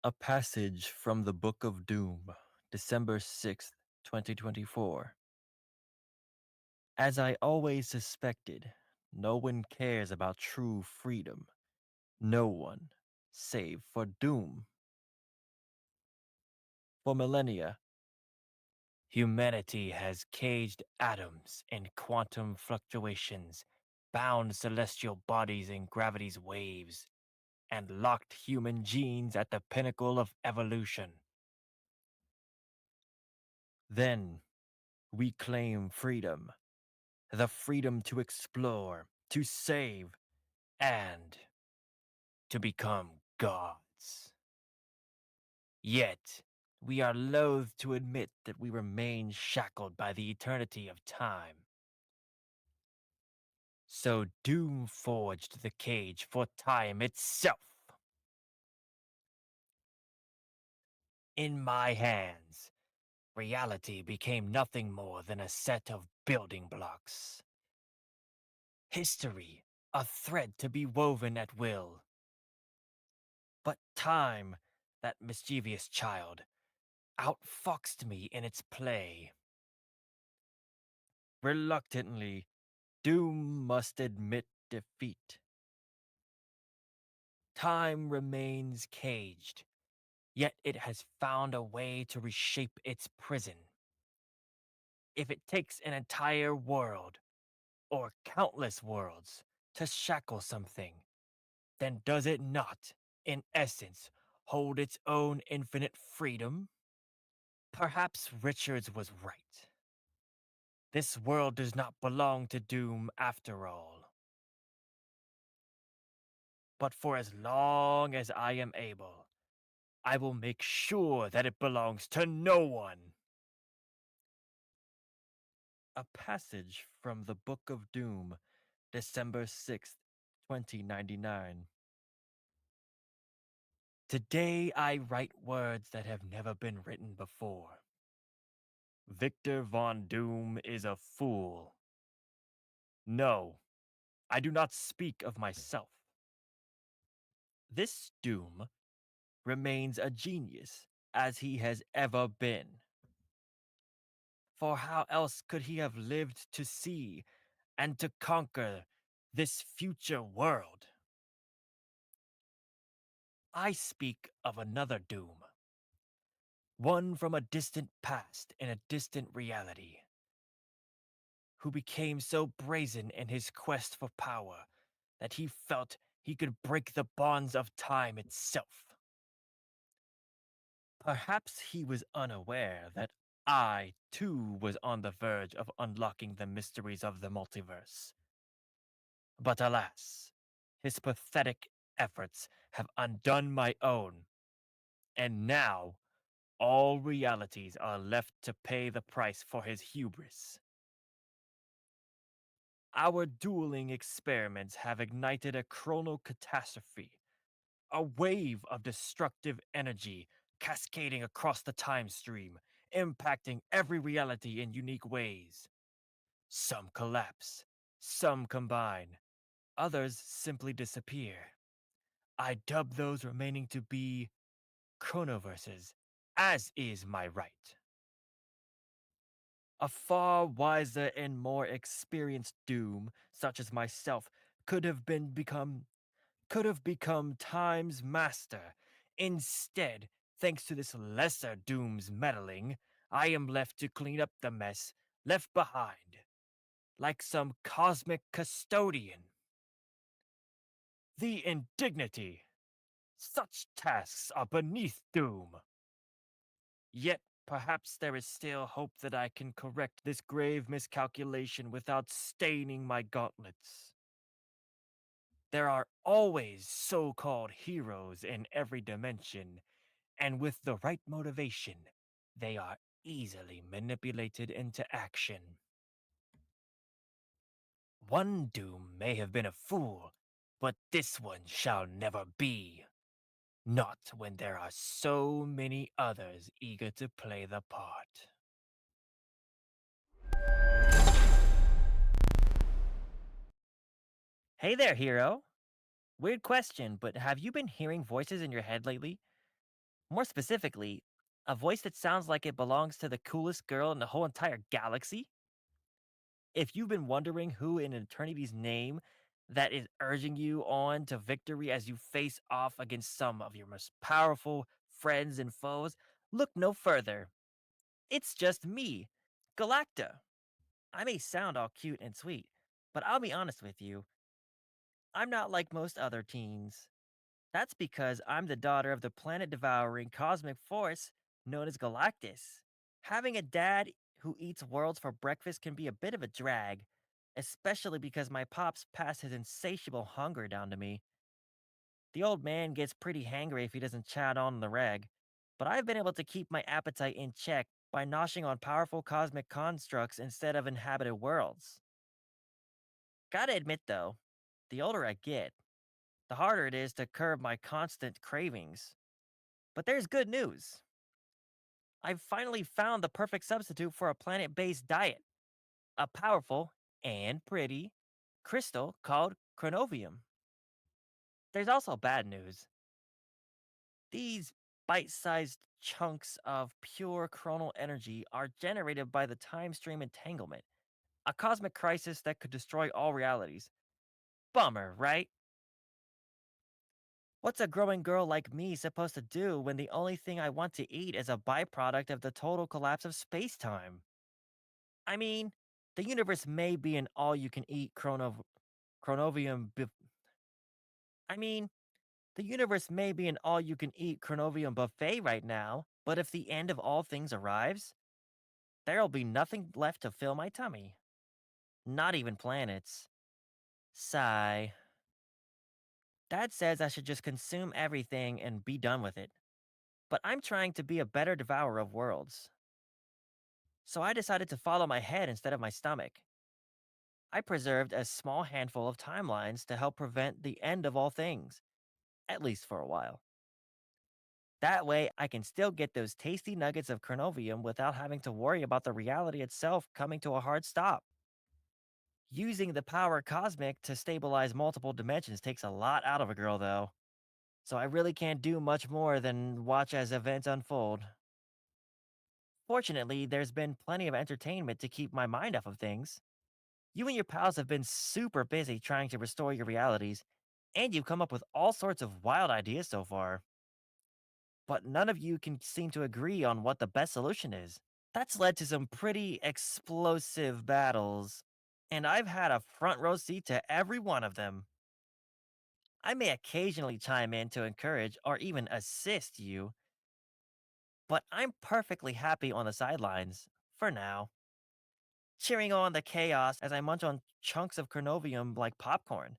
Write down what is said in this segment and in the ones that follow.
A passage from the Book of Doom, December 6th, 2024. As I always suspected, no one cares about true freedom. No one, save for Doom. For millennia, humanity has caged atoms in quantum fluctuations, bound celestial bodies in gravity's waves, and locked human genes at the pinnacle of evolution. Then, we claim freedom. The freedom to explore, to save, and to become gods. Yet, we are loath to admit that we remain shackled by the eternity of time. So Doom forged the cage for time itself. In my hands, reality became nothing more than a set of building blocks. History, a thread to be woven at will. But time, that mischievous child, outfoxed me in its play. Reluctantly, Doom must admit defeat. Time remains caged, yet it has found a way to reshape its prison. If it takes an entire world, or countless worlds, to shackle something, then does it not, in essence, hold its own infinite freedom? Perhaps Richards was right. This world does not belong to Doom after all. But for as long as I am able, I will make sure that it belongs to no one. A passage from the Book of Doom, December 6th, 2099. Today I write words that have never been written before. Victor Von Doom is a fool. No, I do not speak of myself. This Doom remains a genius as he has ever been. For how else could he have lived to see and to conquer this future world? I speak of another Doom, one from a distant past in a distant reality, who became so brazen in his quest for power that he felt he could break the bonds of time itself. Perhaps he was unaware that I, too, was on the verge of unlocking the mysteries of the multiverse. But alas, his pathetic efforts have undone my own, and now all realities are left to pay the price for his hubris. Our dueling experiments have ignited a chronal catastrophe, a wave of destructive energy cascading across the time stream, impacting every reality in unique ways. Some collapse, some combine, others simply disappear. I dub those remaining to be chronoverses, as is my right. A far wiser and more experienced Doom, such as myself, could have become Time's master. Instead, thanks to this lesser Doom's meddling, I am left to clean up the mess left behind, like some cosmic custodian. The indignity! Such tasks are beneath Doom. Yet, perhaps there is still hope that I can correct this grave miscalculation without staining my gauntlets. There are always so-called heroes in every dimension, and with the right motivation, they are easily manipulated into action. One Doom may have been a fool, but this one shall never be. Not when there are so many others eager to play the part. Hey there, hero. Weird question, but have you been hearing voices in your head lately? More specifically, a voice that sounds like it belongs to the coolest girl in the whole entire galaxy? If you've been wondering who in eternity's name that is urging you on to victory as you face off against some of your most powerful friends and foes, look no further. It's just me, Galacta. I may sound all cute and sweet, but I'll be honest with you, I'm not like most other teens. That's because I'm the daughter of the planet devouring cosmic force known as Galactus. Having a dad who eats worlds for breakfast can be a bit of a drag, especially because my pops passed his insatiable hunger down to me. The old man gets pretty hangry if he doesn't chat on the reg, but I've been able to keep my appetite in check by noshing on powerful cosmic constructs instead of inhabited worlds. Gotta admit though, the older I get, the harder it is to curb my constant cravings. But there's good news. I've finally found the perfect substitute for a planet based diet, a powerful and pretty crystal called chronovium. There's also bad news. These bite sized chunks of pure chronal energy are generated by the time stream entanglement, a cosmic crisis that could destroy all realities. Bummer, right? What's a growing girl like me supposed to do when the only thing I want to eat is a byproduct of the total collapse of space time? I mean, the universe may be an all you can eat chronovium. I mean, the universe may be an all you can eat chronovium buffet right now, but if the end of all things arrives, there'll be nothing left to fill my tummy. Not even planets. Sigh. Dad says I should just consume everything and be done with it. But I'm trying to be a better devourer of worlds. So I decided to follow my head instead of my stomach. I preserved a small handful of timelines to help prevent the end of all things, at least for a while. That way, I can still get those tasty nuggets of chronovium without having to worry about the reality itself coming to a hard stop. Using the power cosmic to stabilize multiple dimensions takes a lot out of a girl, though. So I really can't do much more than watch as events unfold. Fortunately, there's been plenty of entertainment to keep my mind off of things. You and your pals have been super busy trying to restore your realities, and you've come up with all sorts of wild ideas so far. But none of you can seem to agree on what the best solution is. That's led to some pretty explosive battles, and I've had a front row seat to every one of them. I may occasionally chime in to encourage or even assist you, but I'm perfectly happy on the sidelines, for now, cheering on the chaos as I munch on chunks of chronovium like popcorn.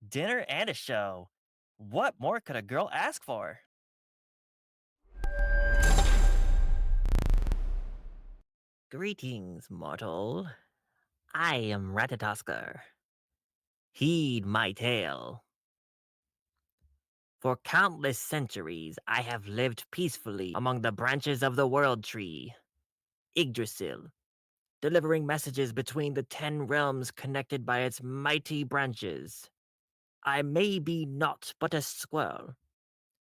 Dinner and a show. What more could a girl ask for? Greetings, mortal. I am Ratatosker. Heed my tale. For countless centuries, I have lived peacefully among the branches of the world tree, Yggdrasil, delivering messages between the 10 realms connected by its mighty branches. I may be naught but a squirrel,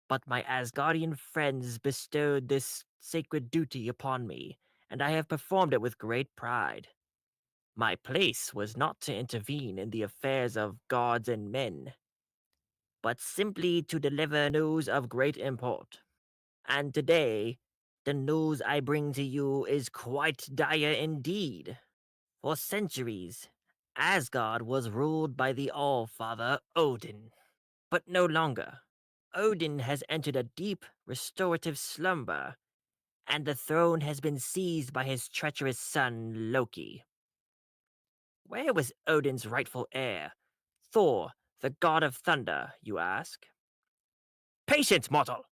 but my Asgardian friends bestowed this sacred duty upon me, and I have performed it with great pride. My place was not to intervene in the affairs of gods and men, but simply to deliver news of great import. And today, the news I bring to you is quite dire indeed. For centuries, Asgard was ruled by the All-Father Odin, but no longer. Odin has entered a deep, restorative slumber, and the throne has been seized by his treacherous son, Loki. Where was Odin's rightful heir? Thor, the god of thunder, you ask? Patience, mortal!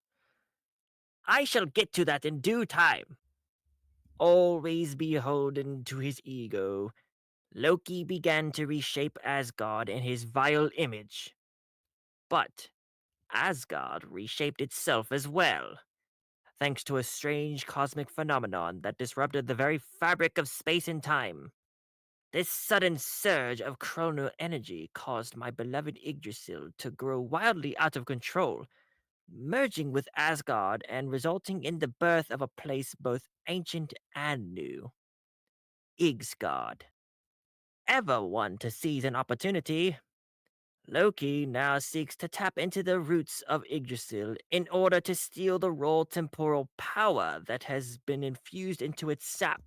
I shall get to that in due time. Always beholden to his ego, Loki began to reshape Asgard in his vile image. But Asgard reshaped itself as well, thanks to a strange cosmic phenomenon that disrupted the very fabric of space and time. This sudden surge of chrono energy caused my beloved Yggdrasil to grow wildly out of control, merging with Asgard and resulting in the birth of a place both ancient and new, Igsgard. Ever one to seize an opportunity, Loki now seeks to tap into the roots of Yggdrasil in order to steal the raw temporal power that has been infused into its sap.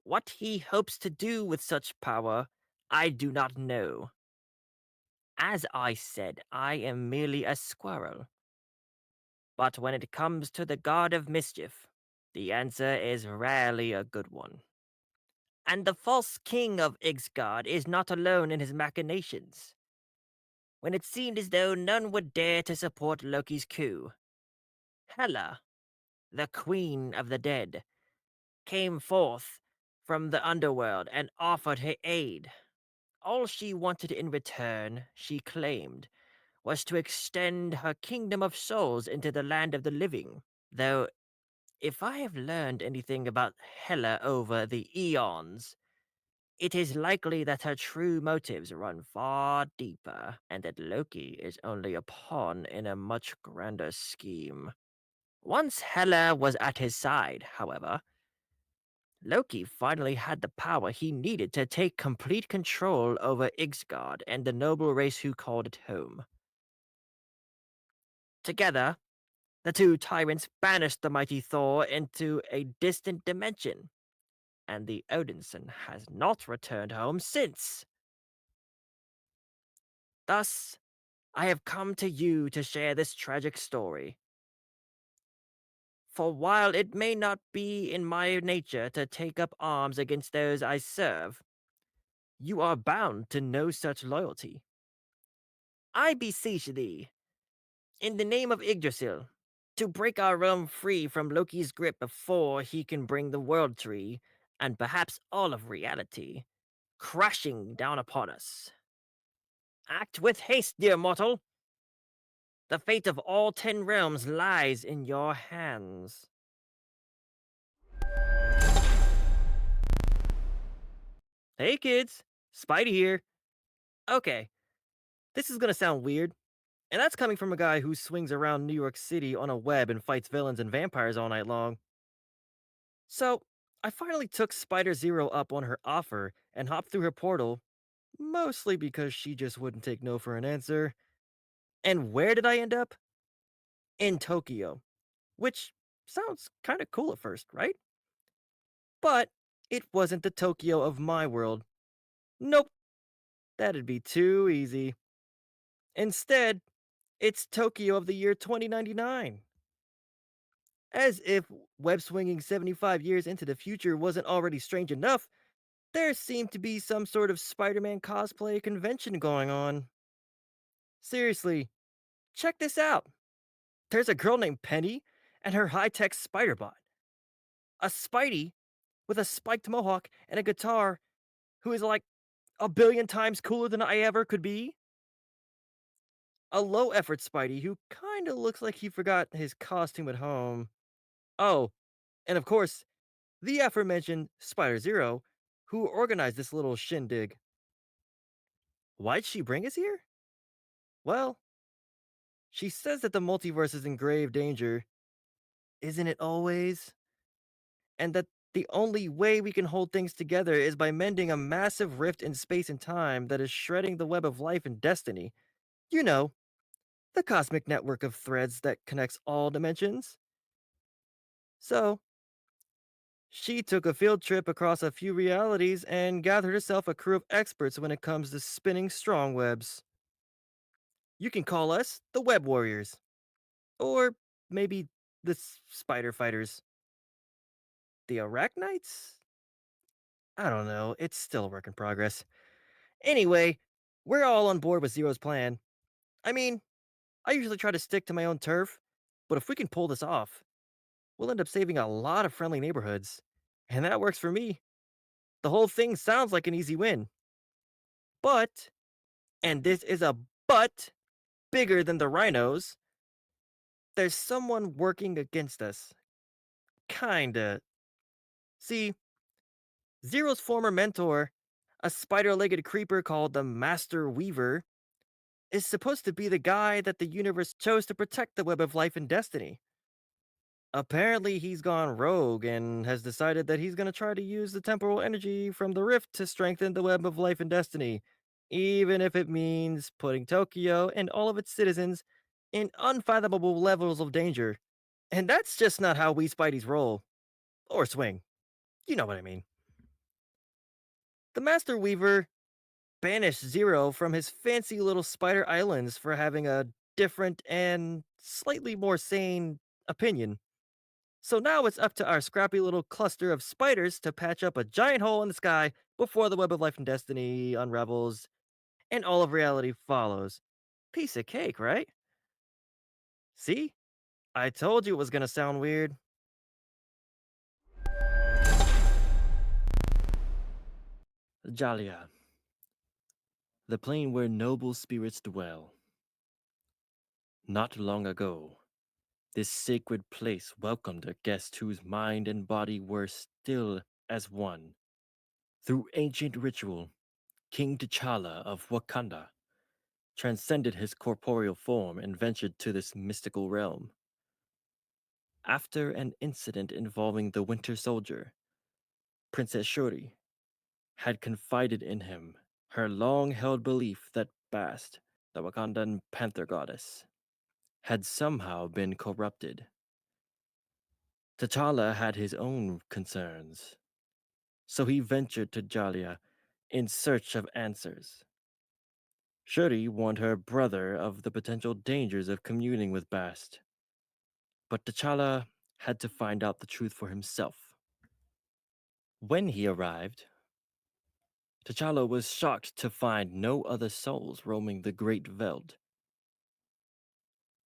What he hopes to do with such power, I do not know. As I said, I am merely a squirrel. But when it comes to the god of mischief, the answer is rarely a good one. And the false king of Ixgard is not alone in his machinations. When it seemed as though none would dare to support Loki's coup, Hela, the queen of the dead, came forth from the underworld and offered her aid. All she wanted in return, she claimed, was to extend her kingdom of souls into the land of the living. Though, if I have learned anything about Hela over the eons, it is likely that her true motives run far deeper, and that Loki is only a pawn in a much grander scheme. Once Hela was at his side, however, Loki finally had the power he needed to take complete control over Ixgard and the noble race who called it home. Together, the two tyrants banished the mighty Thor into a distant dimension, and the Odinson has not returned home since. Thus, I have come to you to share this tragic story. For while it may not be in my nature to take up arms against those I serve, you are bound to no such loyalty. I beseech thee, in the name of Yggdrasil, to break our realm free from Loki's grip before he can bring the world tree, and perhaps all of reality, crashing down upon us. Act with haste, dear mortal! The fate of all 10 realms lies in your hands. Hey kids, Spidey here. Okay, this is gonna sound weird, and that's coming from a guy who swings around New York City on a web and fights villains and vampires all night long. So, I finally took Spider Zero up on her offer and hopped through her portal, mostly because she just wouldn't take no for an answer. And where did I end up? In Tokyo, which sounds kind of cool at first, right? But it wasn't the Tokyo of my world. Nope, that'd be too easy. Instead, it's Tokyo of the year 2099. As if web swinging 75 years into the future wasn't already strange enough, there seemed to be some sort of Spider Man cosplay convention going on. Seriously, check this out. There's a girl named Penny and her high tech spider bot. A Spidey with a spiked mohawk and a guitar who is like a billion times cooler than I ever could be. A low effort Spidey who kinda looks like he forgot his costume at home. Oh, and of course, the aforementioned Spider Zero, who organized this little shindig. Why'd she bring us here? Well, she says that the multiverse is in grave danger. Isn't it always? And that the only way we can hold things together is by mending a massive rift in space and time that is shredding the web of life and destiny. You know, the cosmic network of threads that connects all dimensions. So, she took a field trip across a few realities and gathered herself a crew of experts when it comes to spinning strong webs. You can call us the Web Warriors. Or maybe the Spider Fighters. The Arachnites? I don't know, it's still a work in progress. Anyway, we're all on board with Zero's plan. I mean, I usually try to stick to my own turf, but if we can pull this off, we'll end up saving a lot of friendly neighborhoods. And that works for me. The whole thing sounds like an easy win. But, and this is a but bigger than the rhinos, there's someone working against us. Kinda. See, Zero's former mentor, a spider legged creeper called the Master Weaver, is supposed to be the guy that the universe chose to protect the web of life and destiny. Apparently, he's gone rogue and has decided that he's going to try to use the temporal energy from the rift to strengthen the web of life and destiny, even if it means putting Tokyo and all of its citizens in unfathomable levels of danger. And that's just not how we Spideys roll. Or swing. You know what I mean. The Master Weaver banished Zero from his fancy little spider islands for having a different and slightly more sane opinion. So now it's up to our scrappy little cluster of spiders to patch up a giant hole in the sky before the web of life and destiny unravels and all of reality follows. Piece of cake, right? See? I told you it was gonna sound weird. Jalia, the plane where noble spirits dwell. Not long ago, this sacred place welcomed a guest whose mind and body were still as one. Through ancient ritual, King T'Challa of Wakanda transcended his corporeal form and ventured to this mystical realm. After an incident involving the Winter Soldier, Princess Shuri had confided in him her long held belief that Bast, the Wakandan panther goddess, had somehow been corrupted. T'Challa had his own concerns, so he ventured to Jalia in search of answers. Shuri warned her brother of the potential dangers of communing with Bast, but T'Challa had to find out the truth for himself. When he arrived, T'Challa was shocked to find no other souls roaming the Great Veld.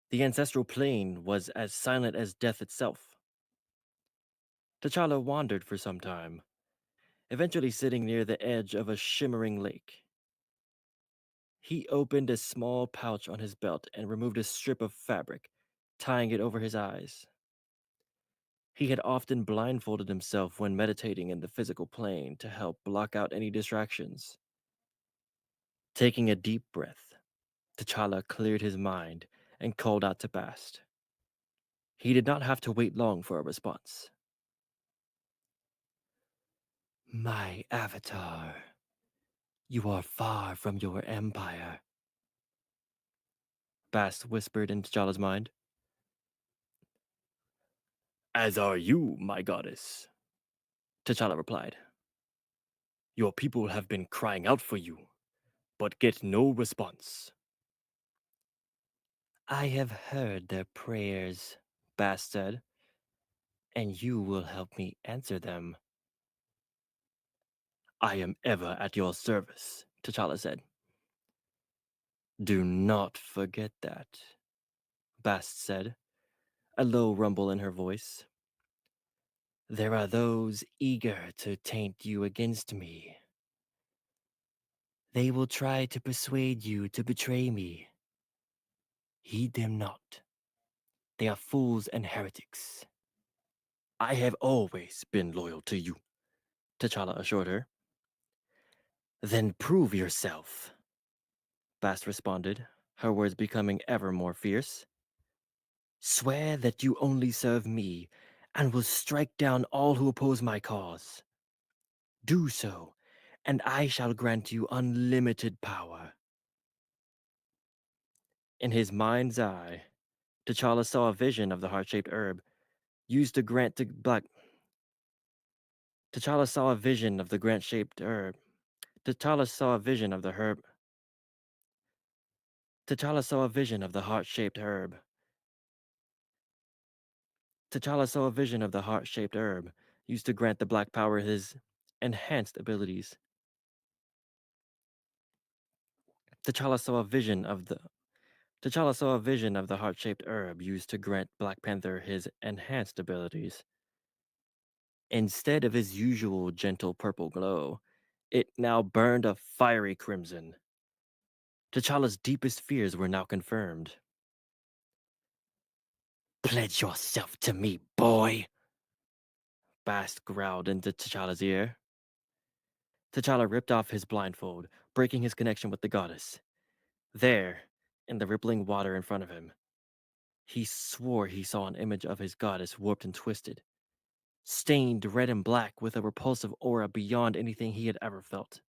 The ancestral plane was as silent as death itself. T'Challa wandered for some time, eventually sitting near the edge of a shimmering lake. He opened a small pouch on his belt and removed a strip of fabric, tying it over his eyes. He had often blindfolded himself when meditating in the physical plane to help block out any distractions. Taking a deep breath, T'Challa cleared his mind and called out to Bast. He did not have to wait long for a response. My avatar, you are far from your empire, Bast whispered in T'Challa's mind. As are you, my goddess, T'Challa replied. Your people have been crying out for you, but get no response. I have heard their prayers, Bast said, and you will help me answer them. I am ever at your service, T'Challa said. Do not forget that, Bast said, a low rumble in her voice. There are those eager to taint you against me. They will try to persuade you to betray me. Heed them not. They are fools and heretics. I have always been loyal to you, T'Challa assured her. Then prove yourself, Bast responded, her words becoming ever more fierce. Swear that you only serve me and will strike down all who oppose my cause. Do so, and I shall grant you unlimited power. In his mind's eye, T'Challa saw a vision of the heart-shaped herb used to grant to black. T'Challa saw a vision of the grant-shaped herb. T'Challa saw a vision of the herb. T'Challa saw a vision of the heart-shaped herb. T'Challa saw a vision of the heart-shaped herb used to grant the Black Power his enhanced abilities. T'Challa saw a vision of the T'Challa saw a vision of the heart-shaped herb used to grant Black Panther his enhanced abilities. Instead of his usual gentle purple glow, it now burned a fiery crimson. T'Challa's deepest fears were now confirmed. Pledge yourself to me, boy, Bast growled into T'Challa's ear. T'Challa ripped off his blindfold, breaking his connection with the goddess. There, in the rippling water in front of him. He swore he saw an image of his goddess warped and twisted, stained red and black with a repulsive aura beyond anything he had ever felt.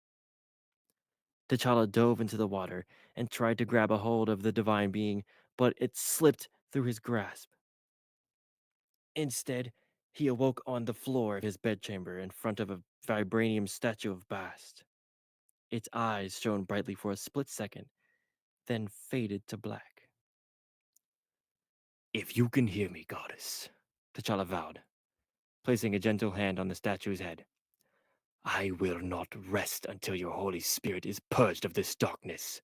T'Challa dove into the water and tried to grab a hold of the divine being, but it slipped through his grasp. Instead, he awoke on the floor of his bedchamber in front of a vibranium statue of Bast. Its eyes shone brightly for a split second, then faded to black. If you can hear me, goddess, T'Challa vowed, placing a gentle hand on the statue's head, I will not rest until your Holy Spirit is purged of this darkness.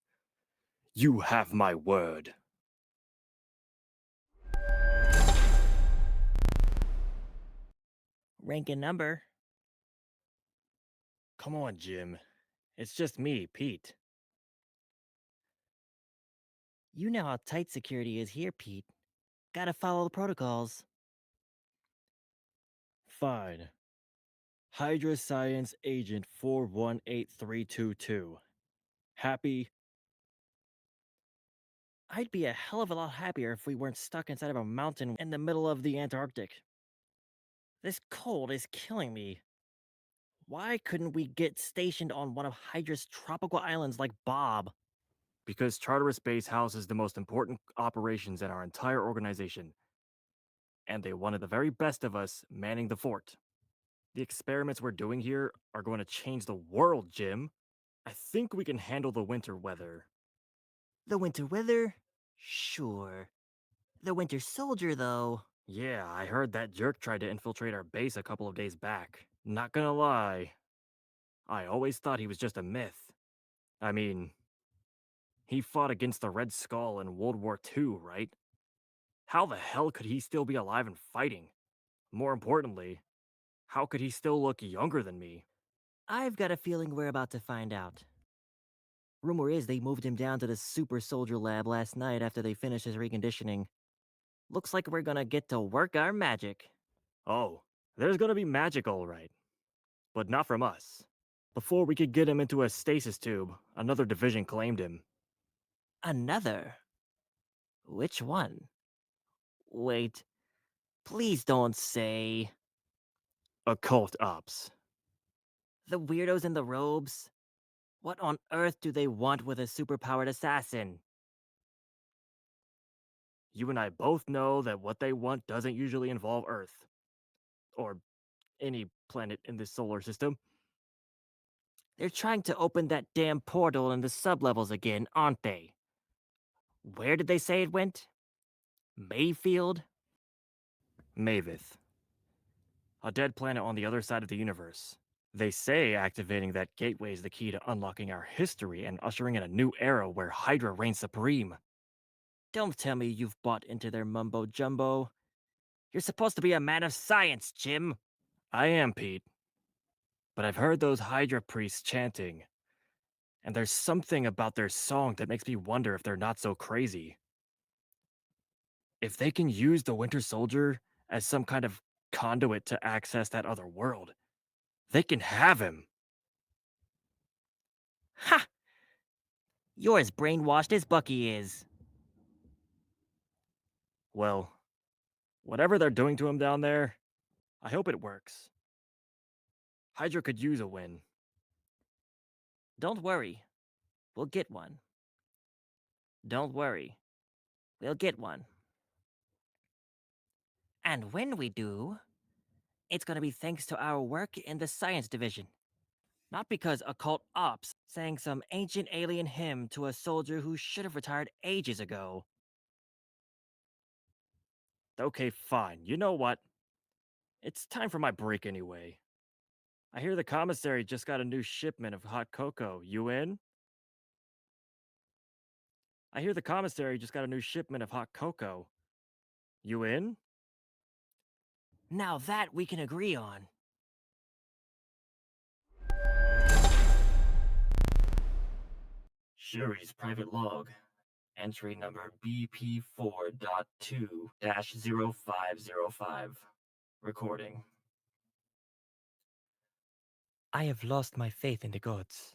You have my word. Rank and number. Come on, Jim. It's just me, Pete. You know how tight security is here, Pete. Gotta follow the protocols. Fine. Hydra Science Agent 418322. Happy? I'd be a hell of a lot happier if we weren't stuck inside of a mountain in the middle of the Antarctic. This cold is killing me. Why couldn't we get stationed on one of Hydra's tropical islands like Bob? Because Charteris Base houses the most important operations in our entire organization, and they wanted the very best of us manning the fort. The experiments we're doing here are going to change the world, Jim. I think we can handle the winter weather. The winter weather? Sure. The winter soldier, though. Yeah, I heard that jerk tried to infiltrate our base a couple of days back. Not gonna lie, I always thought he was just a myth. I mean, he fought against the Red Skull in World War II, right? How the hell could he still be alive and fighting? More importantly, how could he still look younger than me? I've got a feeling we're about to find out. Rumor is they moved him down to the super soldier lab last night after they finished his reconditioning. Looks like we're gonna get to work our magic. Oh, there's gonna be magic alright. But not from us. Before we could get him into a stasis tube, another division claimed him. Another? Which one? Wait, please don't say. Occult ops. The weirdos in the robes? What on earth do they want with a superpowered assassin? You and I both know that what they want doesn't usually involve Earth. Or any planet in this solar system. They're trying to open that damn portal in the sublevels again, aren't they? Where did they say it went? Mayfield? Mavith. A dead planet on the other side of the universe. They say activating that gateway is the key to unlocking our history and ushering in a new era where Hydra reigns supreme. Don't tell me you've bought into their mumbo jumbo. You're supposed to be a man of science, Jim. I am, Pete. But I've heard those Hydra priests chanting, and there's something about their song that makes me wonder if they're not so crazy. If they can use the Winter Soldier as some kind of conduit to access that other world, they can have him. Ha! You're as brainwashed as Bucky is. Well, whatever they're doing to him down there, I hope it works. Hydra could use a win. Don't worry. We'll get one. Don't worry. We'll get one. And when we do, it's gonna be thanks to our work in the science division. Not because occult ops sang some ancient alien hymn to a soldier who should have retired ages ago. Okay, fine. You know what? It's time for my break anyway. I hear the commissary just got a new shipment of hot cocoa. You in? I hear the commissary just got a new shipment of hot cocoa. You in? Now that we can agree on. Shuri's private log. Entry number BP4.2-0505. Recording. I have lost my faith in the gods.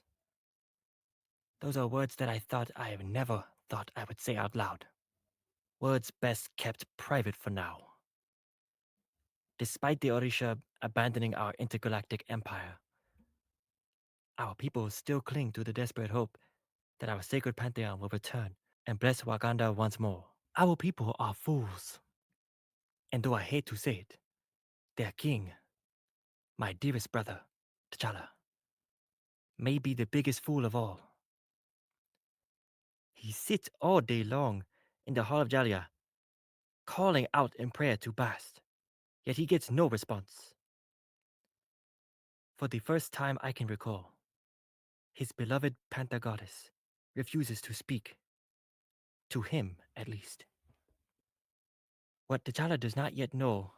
Those are words that I thought I have never thought I would say out loud. Words best kept private for now. Despite the Orisha abandoning our intergalactic empire, our people still cling to the desperate hope that our sacred pantheon will return and bless Wakanda once more. Our people are fools. And though I hate to say it, their king, my dearest brother, T'Challa, may be the biggest fool of all. He sits all day long in the Hall of Jalia, calling out in prayer to Bast, yet he gets no response. For the first time I can recall, his beloved Panther goddess refuses to speak. To him, at least. What T'Challa does not yet know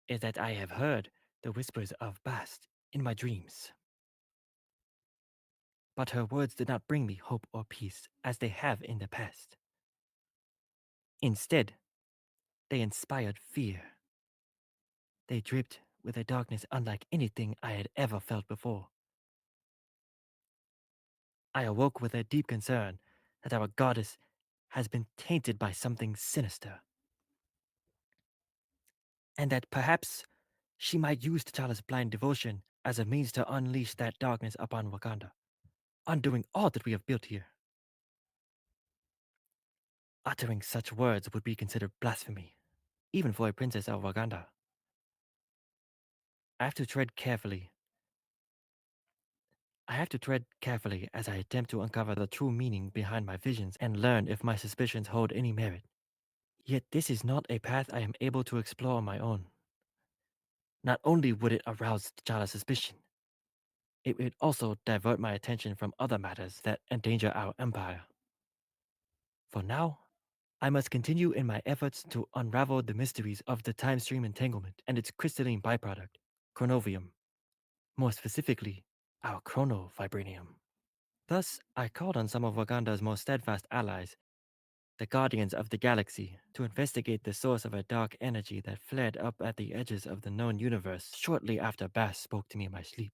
is that I have heard the whispers of Bast in my dreams. But her words did not bring me hope or peace as they have in the past. Instead, they inspired fear. They dripped with a darkness unlike anything I had ever felt before. I awoke with a deep concern that our goddess has been tainted by something sinister, and that perhaps she might use T'Challa's blind devotion as a means to unleash that darkness upon Wakanda, undoing all that we have built here. Uttering such words would be considered blasphemy, even for a princess of Wakanda. I have to tread carefully. I have to tread carefully as I attempt to uncover the true meaning behind my visions and learn if my suspicions hold any merit. Yet this is not a path I am able to explore on my own. Not only would it arouse T'Challa's suspicion, it would also divert my attention from other matters that endanger our empire. For now, I must continue in my efforts to unravel the mysteries of the time stream entanglement and its crystalline byproduct, chronovium. More specifically, our chronovibranium. Thus, I called on some of Wakanda's most steadfast allies, the Guardians of the Galaxy, to investigate the source of a dark energy that flared up at the edges of the known universe shortly after Bass spoke to me in my sleep.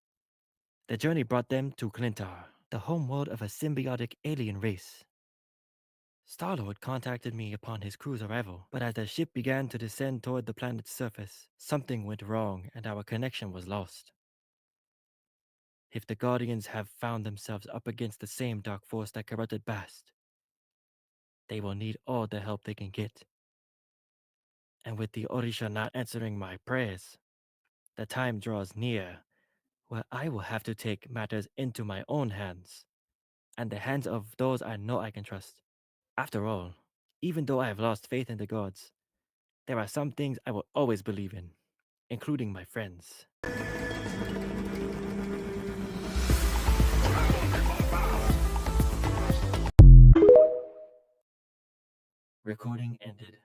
The journey brought them to Clintar, the homeworld of a symbiotic alien race. Star-Lord contacted me upon his crew's arrival, but as the ship began to descend toward the planet's surface, something went wrong and our connection was lost. If the Guardians have found themselves up against the same dark force that corrupted Bast, they will need all the help they can get. And with the Orisha not answering my prayers, the time draws near where I will have to take matters into my own hands, and the hands of those I know I can trust. After all, even though I have lost faith in the gods, there are some things I will always believe in, including my friends. Recording ended.